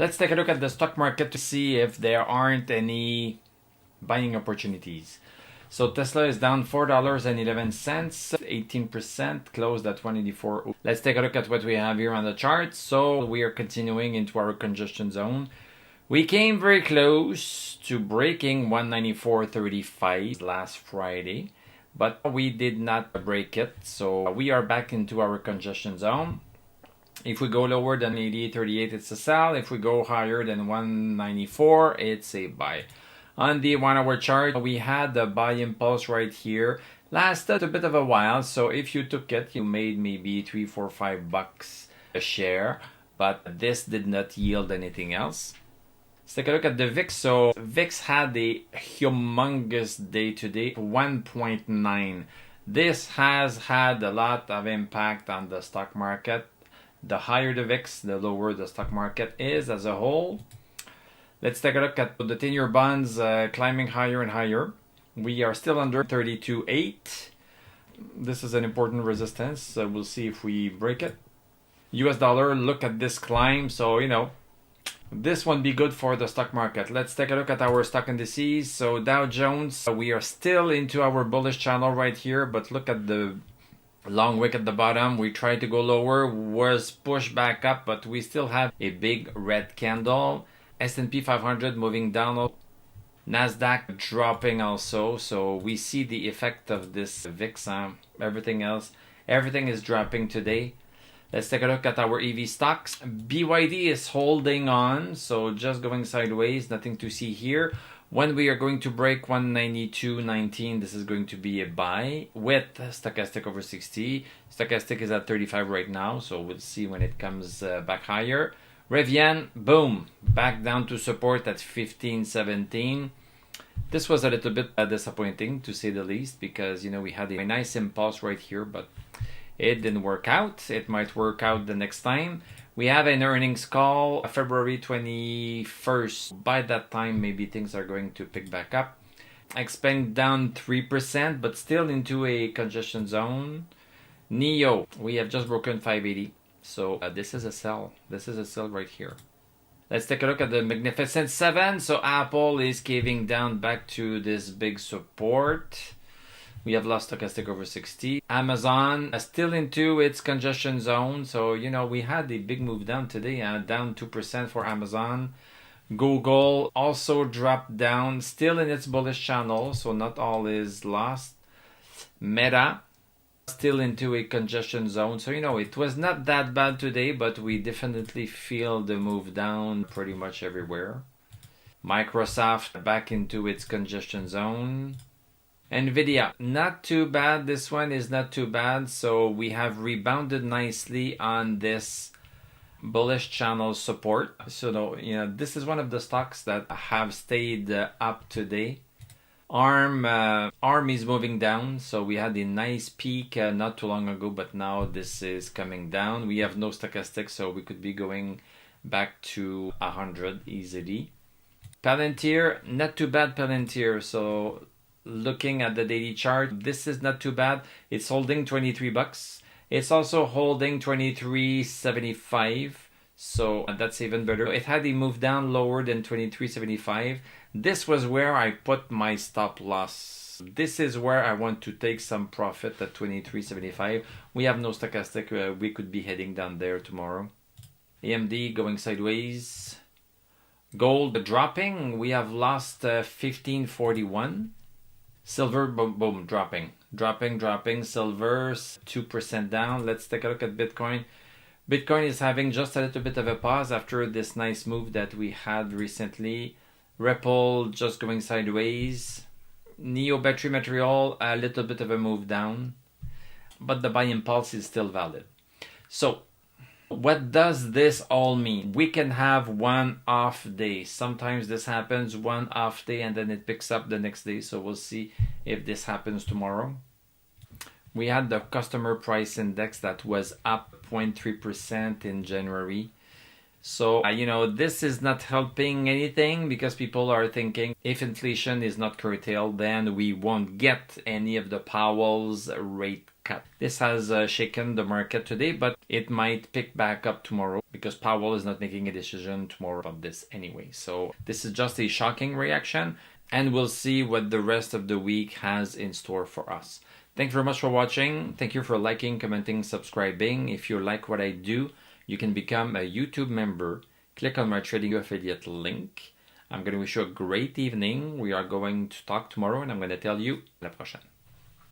Let's take a look at the stock market to see if there aren't any buying opportunities. So Tesla is down $4.11, 18%, closed at 184. Let's take a look at what we have here on the chart. So we are continuing into our congestion zone. We came very close to breaking 194.35 last Friday, but we did not break it. So we are back into our congestion zone. If we go lower than 88.38, it's a sell. If we go higher than 194, it's a buy. On the 1 hour chart, we had the buy impulse right here. Lasted a bit of a while, so if you took it, you made maybe $3, $4, $5 a share, but this did not yield anything else. Let's take a look at the VIX. So VIX had a humongous day today, 1.9. This has had a lot of impact on the stock market. The higher the VIX, the lower the stock market is as a whole. Let's take a look at the 10-year bonds climbing higher and higher. We are still under 32.8. This is an important resistance. We'll see if we break it. US dollar, look at this climb. So, this won't be good for the stock market. Let's take a look at our stock indices. So Dow Jones, we are still into our bullish channel right here, but look at the long wick at the bottom. We tried to go lower, was pushed back up, but we still have a big red candle. S&P 500 moving down, NASDAQ dropping also. So we see the effect of this VIX. Everything is dropping today. Let's take a look at our EV stocks. BYD is holding on, so just going sideways, nothing to see here. When we are going to break 192.19, this is going to be a buy with stochastic over 60. Stochastic is at 35 right now, so we'll see when it comes back higher. Rivian, boom, back down to support at 15.17. This was a little bit disappointing to say the least, because we had a nice impulse right here, but it didn't work out. It might work out the next time. We have an earnings call February 21st. By that time, maybe things are going to pick back up. Xpeng down 3%, but still into a congestion zone. NIO, we have just broken 580. So this is a sell. This is a sell right here. Let's take a look at the Magnificent 7. So Apple is caving down back to this big support. We have lost stochastic over 60. Amazon still into its congestion zone. So, we had a big move down today, down 2% for Amazon. Google also dropped down, still in its bullish channel, so not all is lost. Meta, still into a congestion zone. So, it was not that bad today, but we definitely feel the move down pretty much everywhere. Microsoft back into its congestion zone. NVIDIA, not too bad. This one is not too bad. So we have rebounded nicely on this bullish channel support. So, this is one of the stocks that have stayed up today. ARM is moving down. So we had a nice peak not too long ago, but now this is coming down. We have no stochastic, so we could be going back to 100 easily. Palantir, not too bad Palantir. So looking at the daily chart, this is not too bad. It's holding $23. It's also holding $23.75. So that's even better. It had a move down lower than $23.75. This was where I put my stop loss. This is where I want to take some profit at $23.75. We have no stochastic. We could be heading down there tomorrow. AMD going sideways. Gold dropping. We have lost 15.41. Silver, boom, boom, dropping. Silver, 2% down. Let's take a look at Bitcoin. Bitcoin is having just a little bit of a pause after this nice move that we had recently. Ripple just going sideways. Neo Battery Material, a little bit of a move down. But the buy impulse is still valid. So, what does this all mean? We can have one off day. Sometimes this happens, one off day, and then it picks up the next day. So we'll see if this happens tomorrow. We had the customer price index that was up 0.3% in January. So, this is not helping anything, because people are thinking if inflation is not curtailed, then we won't get any of the Powell's rate cut. This has shaken the market today, but it might pick back up tomorrow because Powell is not making a decision tomorrow about this anyway. So this is just a shocking reaction, and we'll see what the rest of the week has in store for us. Thanks very much for watching. Thank you for liking, commenting, subscribing. If you like what I do, you can become a YouTube member. Click on my Trading affiliate link. I'm going to wish you a great evening. We are going to talk tomorrow, and I'm going to tell you la prochaine.